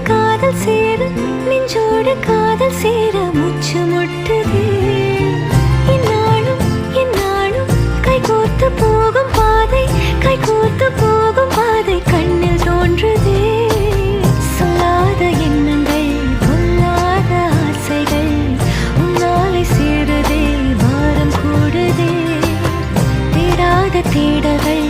காதல் சேர நெஞ்சோடு காதல் சேர மூச்சு முட்டுதே இந்நாளும் கைகோர்த்து போகும் பாதை கண்ணில் தோன்றுதே சொல்லாத எண்ணங்கள் பொல்லாத ஆசைகள் உன்னாலை சேருதே வாரம் கூடுதே தேடாத தேடல்கள்